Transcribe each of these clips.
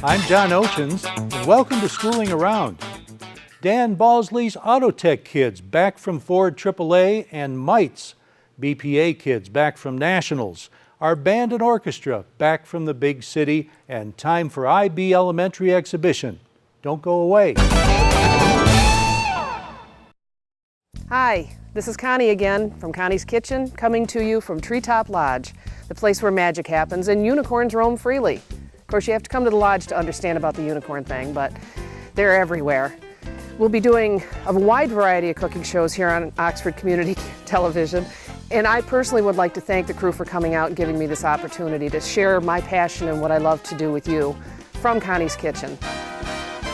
I'm John Ochins, and welcome to Schooling Around. Dan Balsley's Autotech kids back from Ford AAA, and Mites BPA kids back from Nationals. Our band and orchestra back from the big city, and time for IB Elementary exhibition. Don't go away. Hi, this is Connie again from Connie's Kitchen, coming to you from Treetop Lodge, the place where magic happens and unicorns roam freely. Of course, you have to come to the lodge to understand about the unicorn thing, but they're everywhere. We'll be doing a wide variety of cooking shows here on Oxford Community Television, and I personally would like to thank the crew for coming out and giving me this opportunity to share my passion and what I love to do with you from Connie's Kitchen.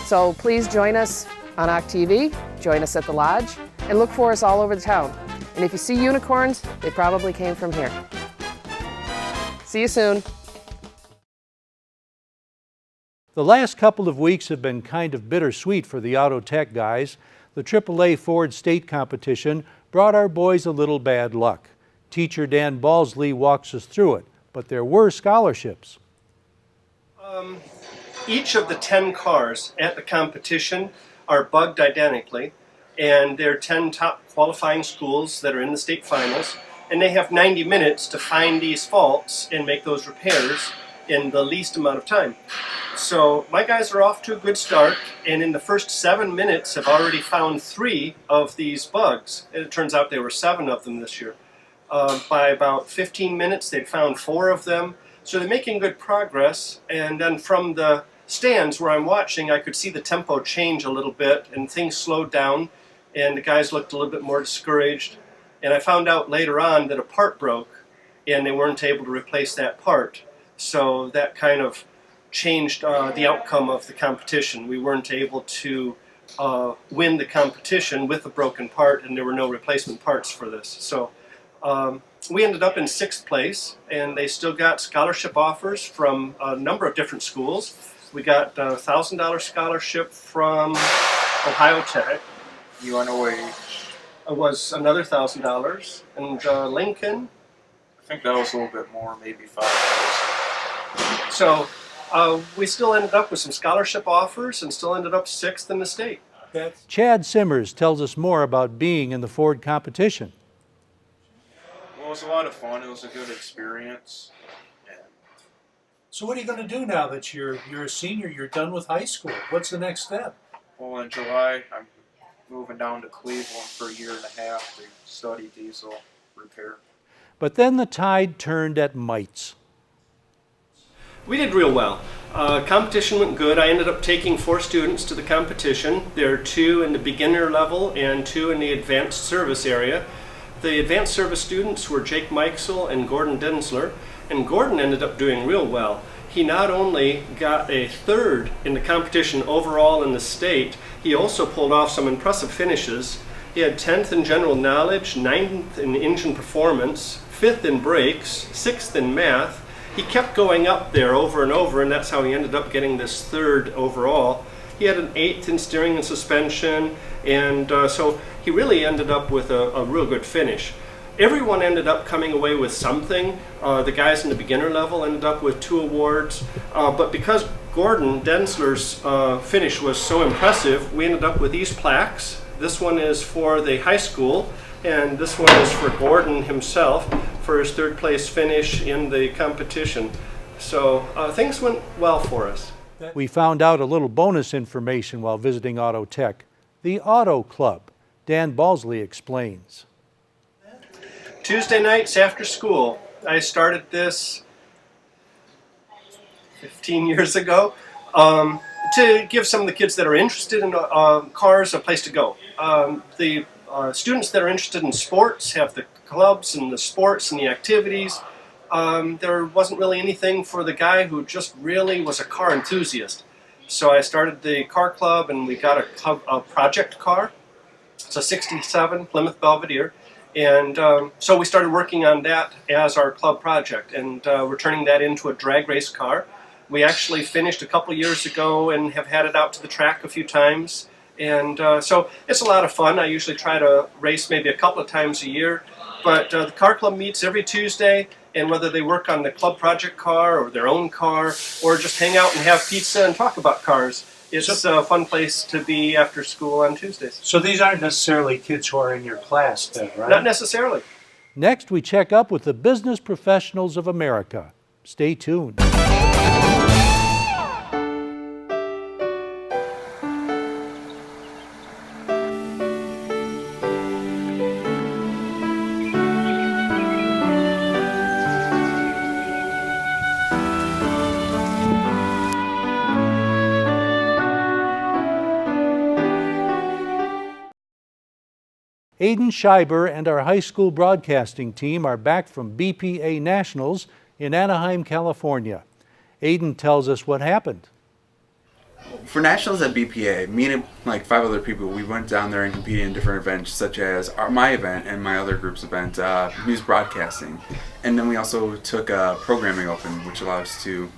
So please join us on OCTV, join us at the lodge, and look for us all over the town. And if you see unicorns, they probably came from here. See you soon. The last couple of weeks have been kind of bittersweet for the Autotech guys. The AAA Ford State competition brought our boys a little bad luck. Teacher Dan Balsley walks us through it, but there were scholarships. Each of the 10 cars at the competition are bugged identically, and they're 10 top qualifying schools that are in the state finals, and they have 90 minutes to find these faults and make those repairs in the least amount of time. So my guys are off to a good start, and in the first 7 minutes have already found 3 of these bugs. It turns out there were 7 of them this year. By about 15 minutes they'd found 4 of them, so they're making good progress. And then from the stands where I'm watching, I could see the tempo change a little bit, and things slowed down, and the guys looked a little bit more discouraged. And I found out later on that a part broke, and they weren't able to replace that part. So that kind of changed the outcome of the competition. We weren't able to win the competition with a broken part, and there were no replacement parts for this. So we ended up in 6th place, and they still got scholarship offers from a number of different schools. We got a $1,000 scholarship from Ohio Tech. UNOH. It was another $1,000, and Lincoln. I think that was a little bit more, maybe 5,000. So we still ended up with some scholarship offers and still ended up 6th in the state. Chad Simmers tells us more about being in the Ford competition. Well, it was a lot of fun. It was a good experience. So what are you going to do now that you're a senior, you're done with high school? What's the next step? Well, in July, I'm moving down to Cleveland for a year and a half to study diesel repair. But then the tide turned at Mites. We did real well. Competition went good. I ended up taking 4 students to the competition. There are 2 in the beginner level and 2 in the advanced service area. The advanced service students were Jake Meixel and Gordon Densler, and Gordon ended up doing real well. He not only got a 3rd in the competition overall in the state, he also pulled off some impressive finishes. He had 10th in general knowledge, 9th in engine performance, 5th in brakes, 6th in math. He kept going up there over and over, and that's how he ended up getting this 3rd overall. He had an 8th in steering and suspension, and so he really ended up with a real good finish. Everyone ended up coming away with something. The guys in the beginner level ended up with 2 awards, but because Gordon Densler's finish was so impressive, we ended up with these plaques. This one is for the high school, and this one is for Gordon himself for his 3rd place finish in the competition. So things went well for us. We found out a little bonus information while visiting Autotech. The Auto Club. Dan Balsley explains. Tuesday nights after school. I started this 15 years ago to give some of the kids that are interested in cars a place to go. The students that are interested in sports have the clubs and the sports and the activities. There wasn't really anything for the guy who just really was a car enthusiast. So I started the car club, and we got a project car. It's a 67 Plymouth Belvedere. And so we started working on that as our club project, and we're turning that into a drag race car. We actually finished a couple years ago and have had it out to the track a few times. And so it's a lot of fun. I usually try to race maybe a couple of times a year. But the car club meets every Tuesday, and whether they work on the club project car or their own car or just hang out and have pizza and talk about cars, it's a fun place to be after school on Tuesdays. So these aren't necessarily kids who are in your class then, right? Not necessarily. Next, we check up with the business professionals of America. Stay tuned. Aiden Scheiber and our high school broadcasting team are back from BPA Nationals in Anaheim, California. Aiden tells us what happened. For Nationals at BPA, me and like 5 other people, we went down there and competed in different events such as my event and my other group's event, news broadcasting. And then we also took programming open, which allowed us to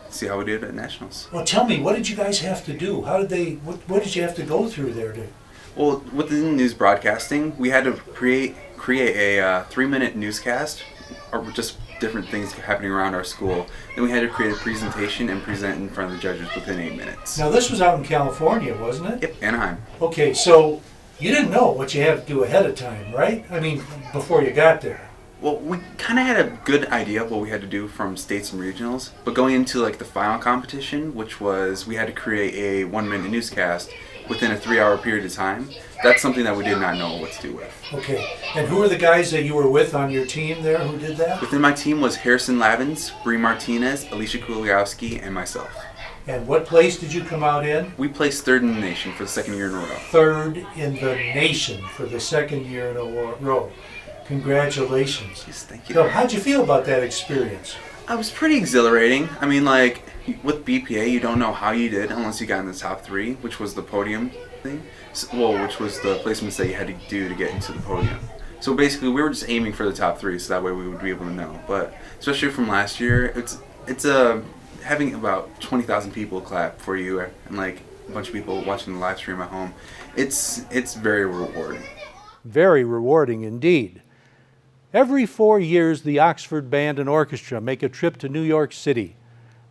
see how we did at Nationals. Well, tell me, what did you guys have to do? How did they? What did you have to go through there to? Well, within news broadcasting, we had to create a 3-minute newscast, or just different things happening around our school. Then we had to create a presentation and present in front of the judges within 8 minutes. Now this was out in California, wasn't it? Yep, Anaheim. Okay, so you didn't know what you had to do ahead of time, right? I mean, before you got there. Well, we kind of had a good idea of what we had to do from states and regionals, but going into like the final competition, which was we had to create a 1-minute newscast within a 3-hour period of time, that's something that we did not know what to do with. Okay, and who are the guys that you were with on your team there who did that? Within my team was Harrison Lavins, Bree Martinez, Alicia Kuliowski, and myself. And what place did you come out in? We placed 3rd in the nation for the 2nd year in a row. 3rd in the nation for the 2nd year in a row. Congratulations. Yes, thank you. So how'd you feel about that experience? It was pretty exhilarating. I mean, like, with BPA, you don't know how you did unless you got in the top 3, which was the podium thing. Well, which was the placements that you had to do to get into the podium. So basically, we were just aiming for the top 3, so that way we would be able to know. But especially from last year, it's having about 20,000 people clap for you and like a bunch of people watching the live stream at home. It's very rewarding. Very rewarding indeed. Every 4 years, the Oxford Band and Orchestra make a trip to New York City.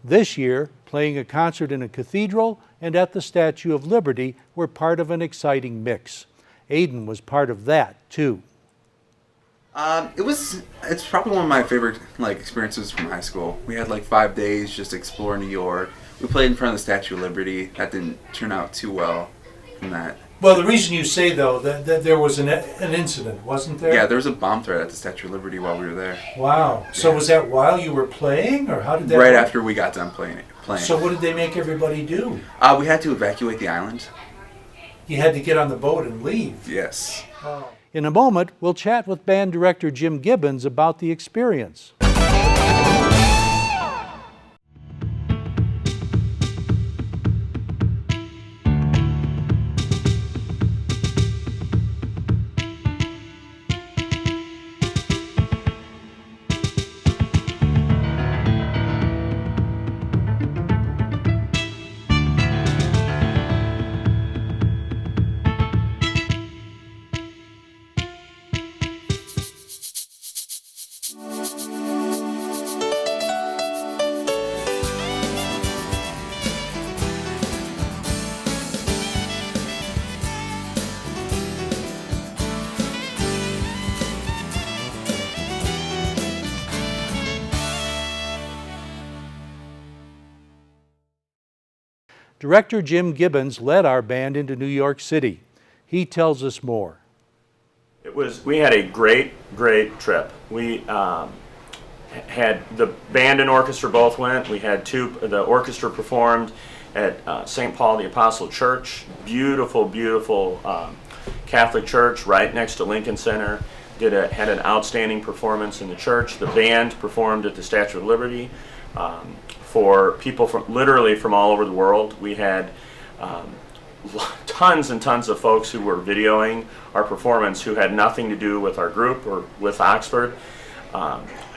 This year, playing a concert in a cathedral and at the Statue of Liberty were part of an exciting mix. Aiden was part of that, too. It's probably one of my favorite experiences from high school. We had 5 days just exploring New York. We played in front of the Statue of Liberty. That didn't turn out too well from that. Well, the reason you say, though, that there was an incident, wasn't there? Yeah, there was a bomb threat at the Statue of Liberty while we were there. Wow. So was that while you were playing, or how did that Right work? after we got done playing. So what did they make everybody do? We had to evacuate the island. You had to get on the boat and leave. Yes. Oh. In a moment, we'll chat with band director Jim Gibbons about the experience. Director Jim Gibbons led our band into New York City. He tells us more. We had a great trip. We had the band and orchestra both went. We had the orchestra performed at St. Paul the Apostle Church. Beautiful Catholic church right next to Lincoln Center. Had an outstanding performance in the church. The band performed at the Statue of Liberty. For people literally from all over the world. We had tons and tons of folks who were videoing our performance who had nothing to do with our group or with Oxford.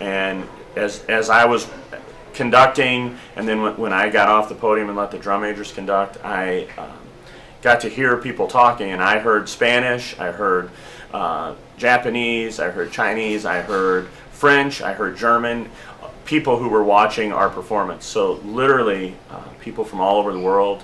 And as I was conducting, and then when I got off the podium and let the drum majors conduct, I got to hear people talking, and I heard Spanish, I heard Japanese, I heard Chinese, I heard French, I heard German, people who were watching our performance. So literally, people from all over the world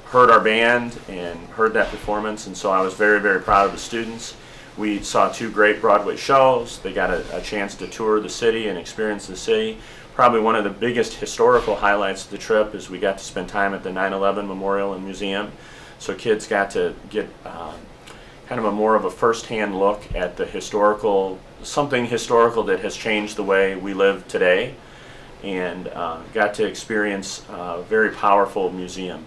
heard our band and heard that performance, and so I was very, very proud of the students. We saw 2 great Broadway shows. They got a chance to tour the city and experience the city. Probably one of the biggest historical highlights of the trip is we got to spend time at the 9/11 Memorial and Museum. So kids got to get kind of a more of a first-hand look at the something historical that has changed the way we live today, and got to experience a very powerful museum.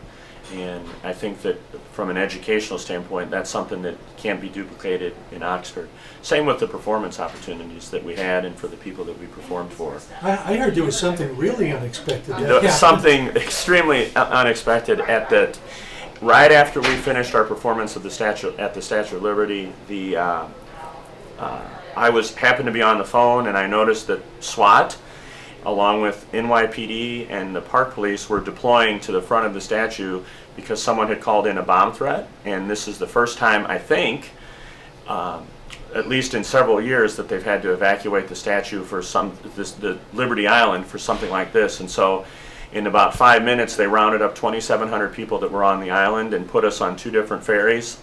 And I think that from an educational standpoint, that's something that can't be duplicated in Oxford. Same with the performance opportunities that we had and for the people that we performed for. I heard there was something really unexpected. that happened. Something extremely unexpected right after we finished our performance of the Statue of Liberty. I happened to be on the phone, and I noticed that SWAT, along with NYPD and the Park Police, were deploying to the front of the statue because someone had called in a bomb threat. And this is the first time, I think, at least in several years, that they've had to evacuate the statue for the Liberty Island for something like this. And so in about 5 minutes, they rounded up 2,700 people that were on the island and put us on 2 different ferries.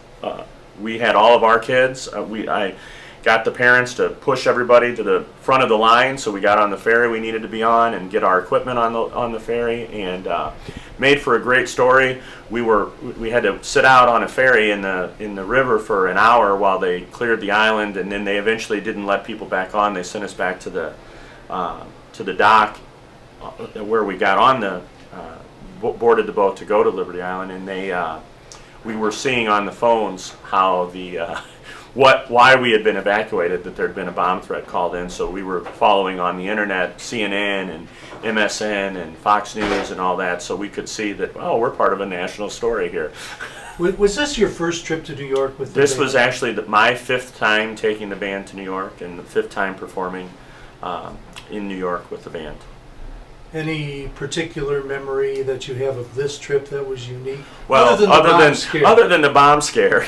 We had all of our kids. I got the parents to push everybody to the front of the line, so we got on the ferry we needed to be on and get our equipment on the ferry, and made for a great story. We had to sit out on a ferry in the river for an hour while they cleared the island, and then they eventually didn't let people back on. They sent us back to the dock where we got on boarded the boat to go to Liberty Island, and we were seeing on the phones how why we had been evacuated, that there had been a bomb threat called in. So we were following on the internet, CNN and MSN and Fox News and all that, so we could see that, oh, we're part of a national story here. Was this your first trip to New York with the This band? was actually my 5th time taking the band to New York, and the 5th time performing in New York with the band. Any particular memory that you have of this trip that was unique? Well, other than the bomb scare.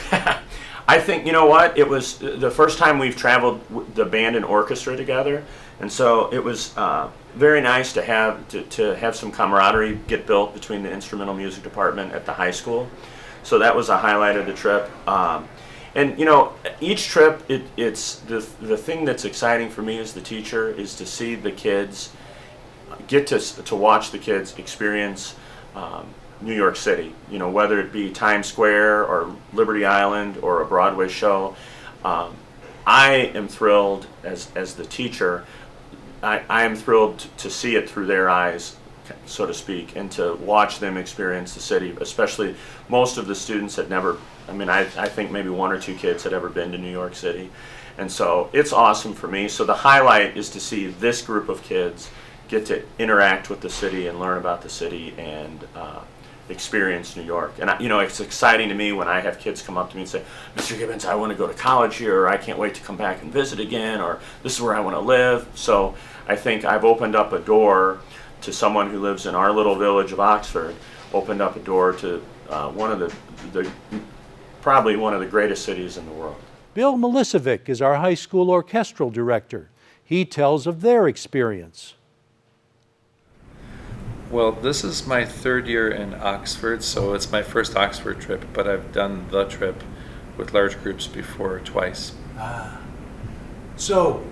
I think, you know what, it was the first time we've traveled the band and orchestra together, and so it was very nice to have some camaraderie get built between the instrumental music department at the high school. So that was a highlight of the trip. And you know, each trip, it's the thing that's exciting for me as the teacher is to see the kids, get to watch the kids experience New York City, you know, whether it be Times Square or Liberty Island or a Broadway show. I am thrilled as the teacher. I am thrilled to see it through their eyes, so to speak, and to watch them experience the city. Especially most of the students had never. I mean, I think maybe 1 or 2 kids had ever been to New York City, and so it's awesome for me. So the highlight is to see this group of kids get to interact with the city and learn about the city and experience New York. And you know, it's exciting to me when I have kids come up to me and say, Mr. Gibbons, I want to go to college here, or I can't wait to come back and visit again, or this is where I want to live. So I think I've opened up a door to someone who lives in our little village of Oxford, opened up a door to probably one of the greatest cities in the world. Bill Milicevic is our high school orchestral director. He tells of their experience. Well, this is my 3rd year in Oxford, so it's my first Oxford trip, but I've done the trip with large groups before twice. So,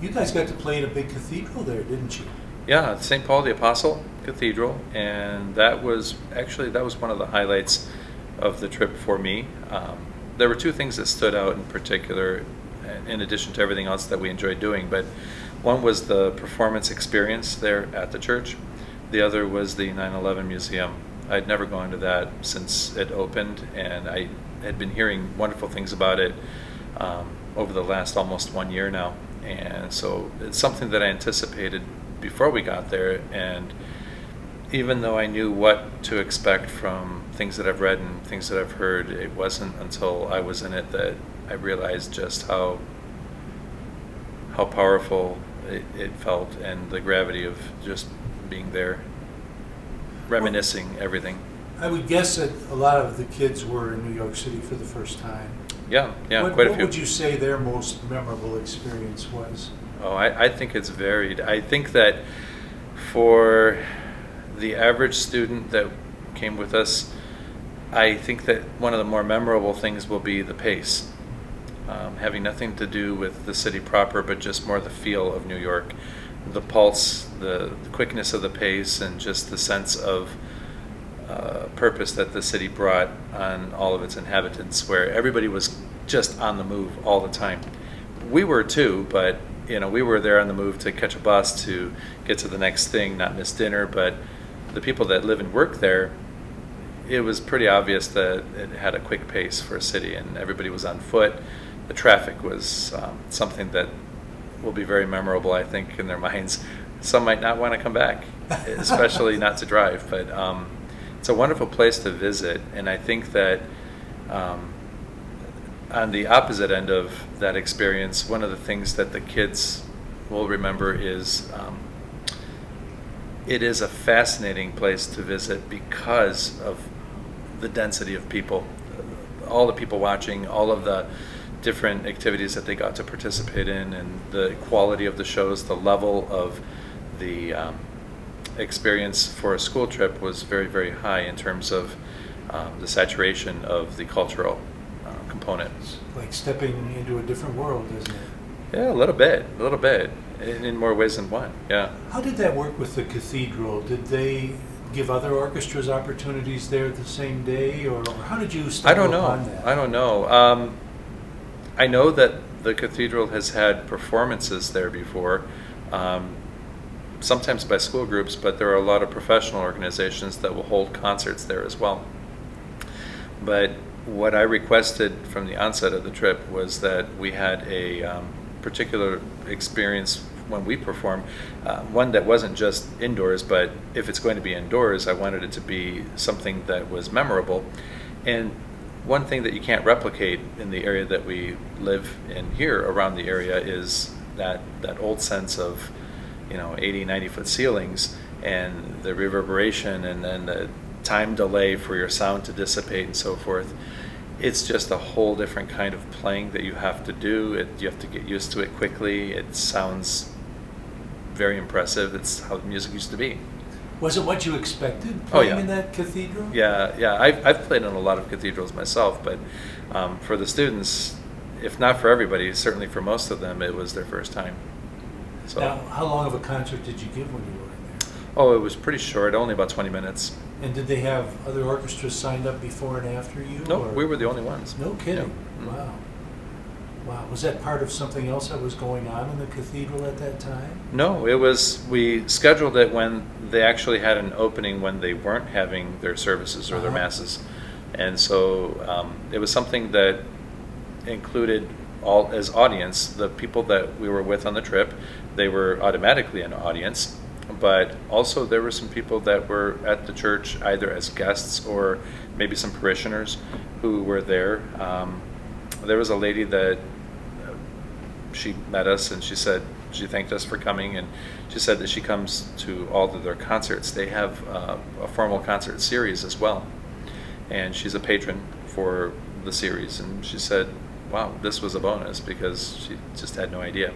you guys got to play in a big cathedral there, didn't you? Yeah, St. Paul the Apostle Cathedral, and that was one of the highlights of the trip for me. There were 2 things that stood out in particular, in addition to everything else that we enjoyed doing, but one was the performance experience there at the church. The other was the 9/11 Museum. I'd never gone to that since it opened, and I had been hearing wonderful things about it over the last almost 1 year now. And so it's something that I anticipated before we got there, and even though I knew what to expect from things that I've read and things that I've heard, it wasn't until I was in it that I realized just how powerful it felt, and the gravity of just being there, reminiscing everything. I would guess that a lot of the kids were in New York City for the first time. Yeah, What quite a few. would you say their most memorable experience was? Oh, I think it's varied. I think that for the average student that came with us, I think that one of the more memorable things will be the pace. Having nothing to do with the city proper, but just more the feel of New York. The pulse, the quickness of the pace, and just the sense of purpose that the city brought on all of its inhabitants, where everybody was just on the move all the time. We were too, but we were there on the move to catch a bus to get to the next thing, not miss dinner. But the people that live and work there, it was pretty obvious that it had a quick pace for a city, and everybody was on foot. The traffic was something that will be very memorable, I think, in their minds. Some might not want to come back, especially not to drive, but it's a wonderful place to visit. And I think that on the opposite end of that experience, one of the things that the kids will remember is it is a fascinating place to visit because of the density of people, all the people watching, all of the different activities that they got to participate in, and the quality of the shows, the level of the experience for a school trip was very, very high in terms of the saturation of the cultural component. Like stepping into a different world, isn't it? Yeah, a little bit, in more ways than one, yeah. How did that work with the cathedral? Did they give other orchestras opportunities there the same day, or how did you stumble upon that? I don't know. I know that the cathedral has had performances there before, sometimes by school groups, but there are a lot of professional organizations that will hold concerts there as well. But what I requested from the onset of the trip was that we had a particular experience when we perform, one that wasn't just indoors, but if it's going to be indoors, I wanted it to be something that was memorable. And one thing that you can't replicate in the area that we live in here around the area is that old sense of 80, 90-foot ceilings, and the reverberation, and then the time delay for your sound to dissipate and so forth. It's just a whole different kind of playing that you have to do. You have to get used to it quickly. It sounds very impressive. It's how music used to be. Was it what you expected playing in that cathedral? Yeah. I've played in a lot of cathedrals myself, but for the students, if not for everybody, certainly for most of them, it was their first time. So, now, how long of a concert did you give when you were in there? Oh, it was pretty short, only about 20 minutes. And did they have other orchestras signed up before and after you? No, or? we were the only ones. No kidding. Yeah. Wow. Wow. Was that part of something else that was going on in the cathedral at that time? No, we scheduled it when they actually had an opening, when they weren't having their services or their masses. And so it was something that included all as audience, the people that we were with on the trip. They were automatically an audience, but also there were some people that were at the church either as guests or maybe some parishioners who were there. There was a lady that she met us, and she thanked us for coming, and she said that she comes to all of their concerts. They have a formal concert series as well, and she's a patron for the series, and she said, wow, this was a bonus, because she just had no idea.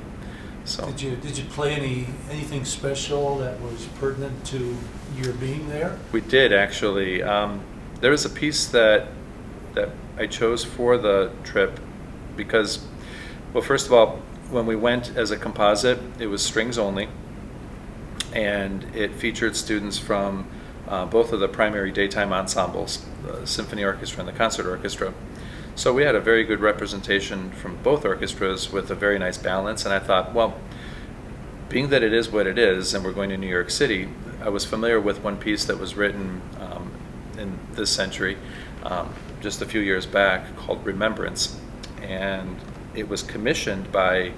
So did you play anything special that was pertinent to your being there? We did, actually. There was a piece that I chose for the trip because, well, first of all, when we went as a composite, it was strings only, and it featured students from both of the primary daytime ensembles, the symphony orchestra and the concert orchestra. So we had a very good representation from both orchestras with a very nice balance, and I thought, well, being that it is what it is, and we're going to New York City, I was familiar with one piece that was written in this century, just a few years back, called Remembrance, and it was commissioned by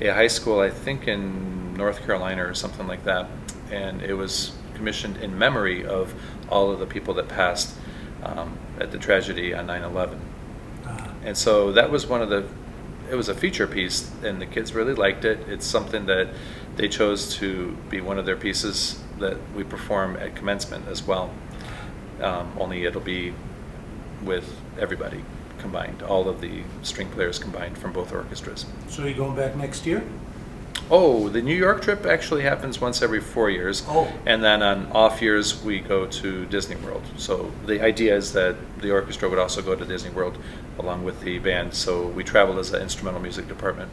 a high school, I think in North Carolina or something like that, and it was commissioned in memory of all of the people that passed at the tragedy on 9/11. And so that was it was a feature piece, and the kids really liked it. It's something that they chose to be one of their pieces that we perform at commencement as well. Only it'll be with everybody combined, all of the string players combined from both orchestras. So are you going back next year? Oh, the New York trip actually happens once every 4 years. Oh. And then on off years, we go to Disney World. So the idea is that the orchestra would also go to Disney World along with the band. So we travel as an instrumental music department.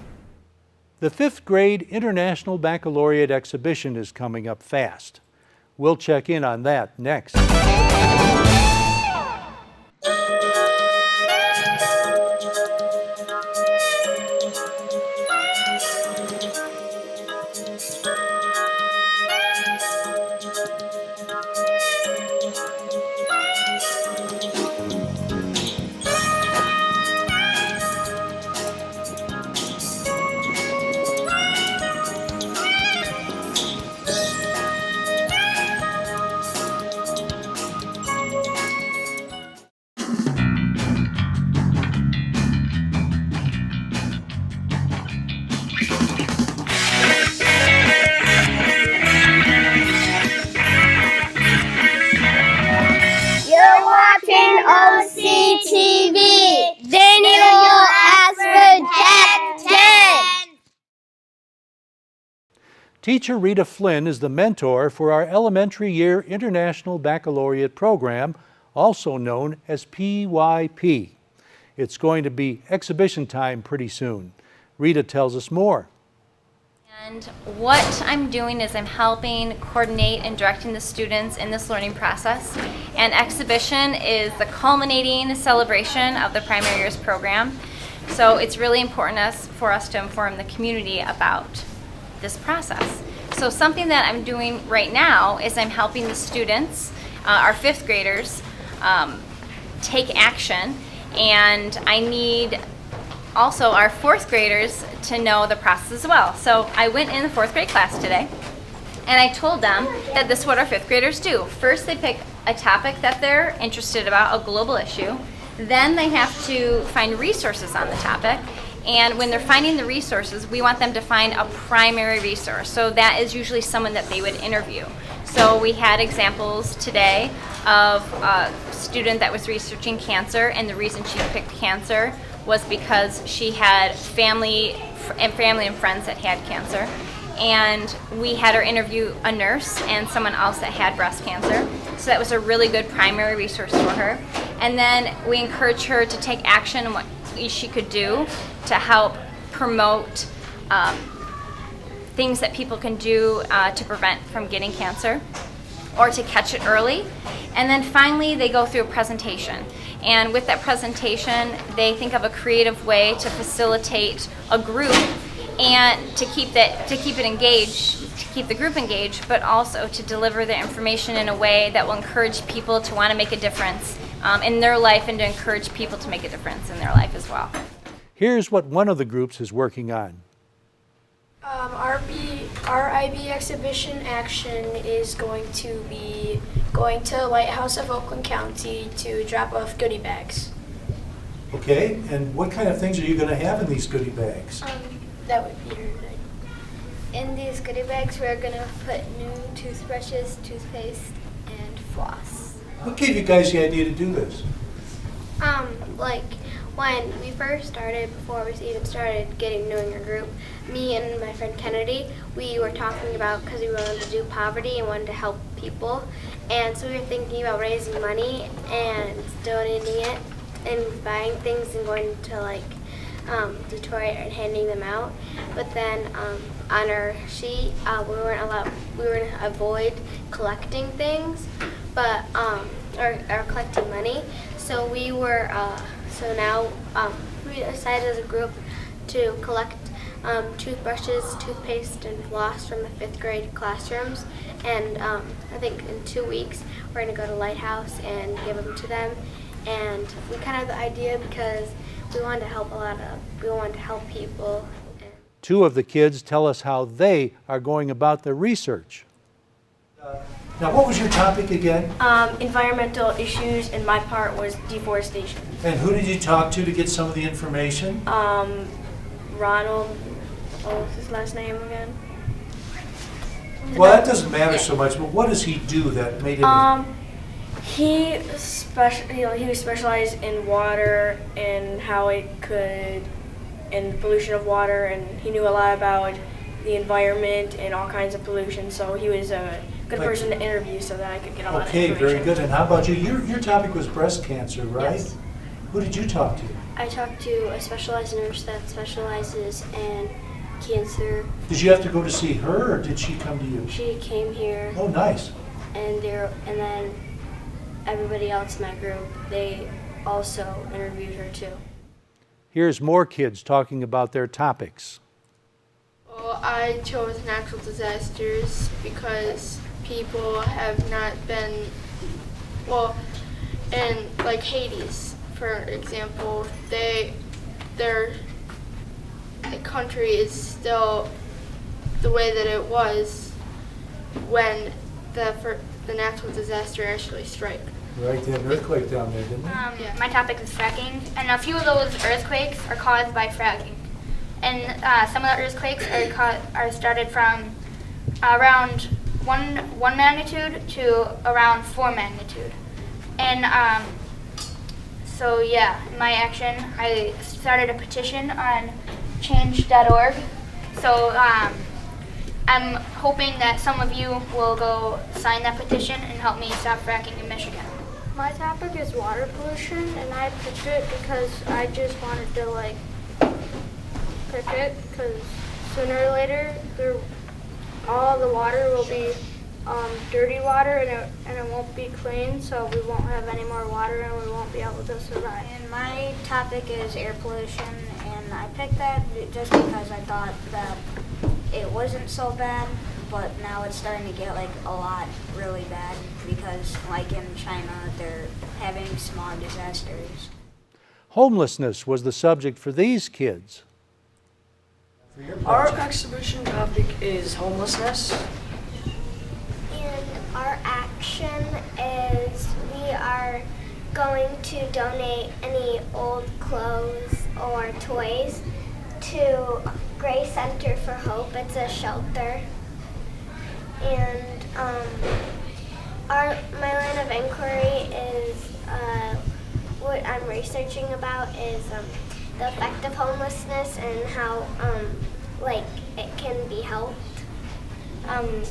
The 5th grade International Baccalaureate exhibition is coming up fast. We'll check in on that next. You're watching OCTV. Daniel Ashford Tech 10. Teacher Rita Flynn is the mentor for our elementary year International Baccalaureate program, also known as PYP. It's going to be exhibition time pretty soon. Rita tells us more. And what I'm doing is I'm helping coordinate and directing the students in this learning process. And exhibition is the culminating celebration of the primary years program. So it's really important for us to inform the community about this process. So something that I'm doing right now is I'm helping the students, our 5th graders, take action. And I need also our 4th graders to know the process as well. So I went in the 4th grade class today and I told them that this is what our 5th graders do. First they pick a topic that they're interested about, a global issue. Then they have to find resources on the topic. And when they're finding the resources, we want them to find a primary resource. So that is usually someone that they would interview. So we had examples today of a student that was researching cancer, and the reason she picked cancer was because she had family and friends that had cancer. And we had her interview a nurse and someone else that had breast cancer. So that was a really good primary resource for her. And then we encouraged her to take action on what she could do to help promote things that people can do to prevent from getting cancer or to catch it early. And then finally they go through a presentation. And with that presentation, they think of a creative way to facilitate a group and to keep it engaged, to keep the group engaged, but also to deliver the information in a way that will encourage people to want to make a difference in their life and to encourage people to make a difference in their life as well. Here's what one of the groups is working on. Our IB exhibition action is going to be going to Lighthouse of Oakland County to drop off goodie bags. Okay, and what kind of things are you going to have in these goodie bags? That would be your thing. In these goodie bags, we're going to put new toothbrushes, toothpaste, and floss. What gave you guys the idea to do this? Like when we first started, before we even started knowing our group, me and my friend Kennedy, we were talking about, because we wanted to do poverty and wanted to help people, and so we were thinking about raising money and donating it and buying things and going to like Detroit and handing them out. But then on our sheet, we were going to avoid collecting things, but or collecting money. So we were now we decided as a group to collect toothbrushes, toothpaste, and floss from the 5th grade classrooms. And I think in 2 weeks we're going to go to Lighthouse and give them to them. And we kind of had the idea because we wanted to help people. Two of the kids tell us how they are going about their research. Now, what was your topic again? Environmental issues, and my part was deforestation. And who did you talk to get some of the information? Ronald, what was his last name again? Well, that doesn't matter so much, but what does he do that made him... He was specialized in water and how it could, and the pollution of water, and he knew a lot about the environment and all kinds of pollution. So he was a good Like- person to interview so that I could get a lot of Okay, information. very good. And how about you? Your topic was breast cancer, right? Yes. Who did you talk to? I talked to a specialized nurse that specializes in cancer. Did you have to go to see her, or did she come to you? She came here, Oh, nice. and then everybody else in my group, they also interviewed her too. Here's more kids talking about their topics. Well, I chose natural disasters because people have not been, well, in like Hades, for example, their country is still the way that it was when the natural disaster actually struck. Right, they had an earthquake down there, didn't they? My topic is fracking, and a few of those earthquakes are caused by fracking. And some of the earthquakes are started from around one magnitude to around 4 magnitude. And so yeah, in my action, I started a petition on change.org. So I'm hoping that some of you will go sign that petition and help me stop fracking in Michigan. My topic is water pollution, and I picked it because I just wanted to pick it because sooner or later all the water will be dirty water and it won't be clean, so we won't have any more water and we won't be able to survive. And my topic is air pollution, and I picked that just because I thought that it wasn't so bad, but now it's starting to get a lot really bad because in China they're having smog disasters. Homelessness was the subject for these kids. Our exhibition topic is homelessness. And our action is we are going to donate any old clothes or toys to Gray Center for Hope. It's a shelter. And my line of inquiry is what I'm researching about is the effect of homelessness and how it can be helped. And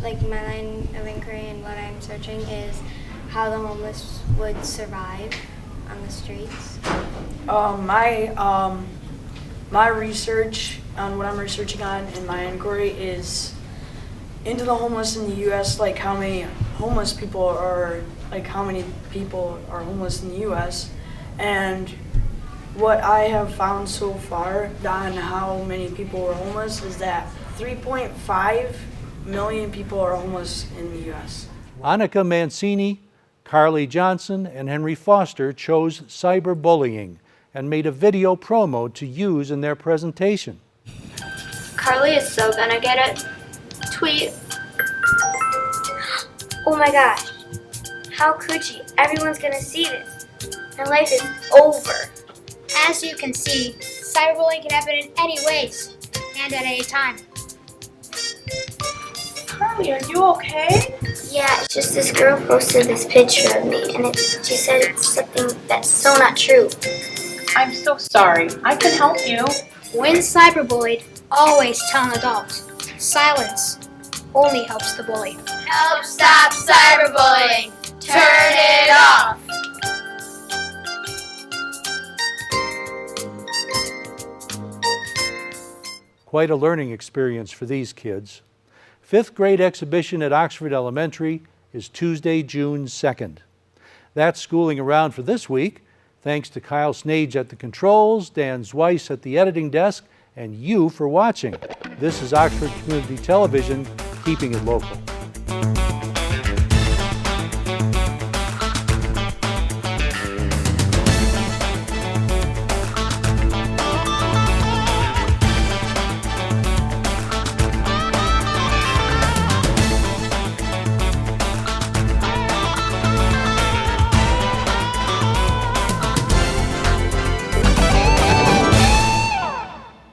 my line of inquiry and what I'm searching is how the homeless would survive on the streets. My research on what I'm researching on in my inquiry is into the homeless in the U.S. How many homeless people are homeless in the U.S. And what I have found so far on how many people are homeless is that 3.5 million people are homeless in the U.S. Annika Mancini, Carly Johnson, and Henry Foster chose cyberbullying and made a video promo to use in their presentation. Carly is so gonna get it. Tweet. Oh my gosh. How could she? Everyone's gonna see this. My life is over. As you can see, cyberbullying can happen in any ways and at any time. Carly, are you okay? Yeah, it's just this girl posted this picture of me, and she said it's something that's so not true. I'm so sorry. I can help you. When cyberbullied, always tell an adult. Silence only helps the bully. Help stop cyberbullying. Turn it off. Quite a learning experience for these kids. 5th grade exhibition at Oxford Elementary is Tuesday, June 2nd. That's Schooling Around for this week. Thanks to Kyle Snage at the controls, Dan Zweiss at the editing desk, and you for watching. This is Oxford Community Television, keeping it local.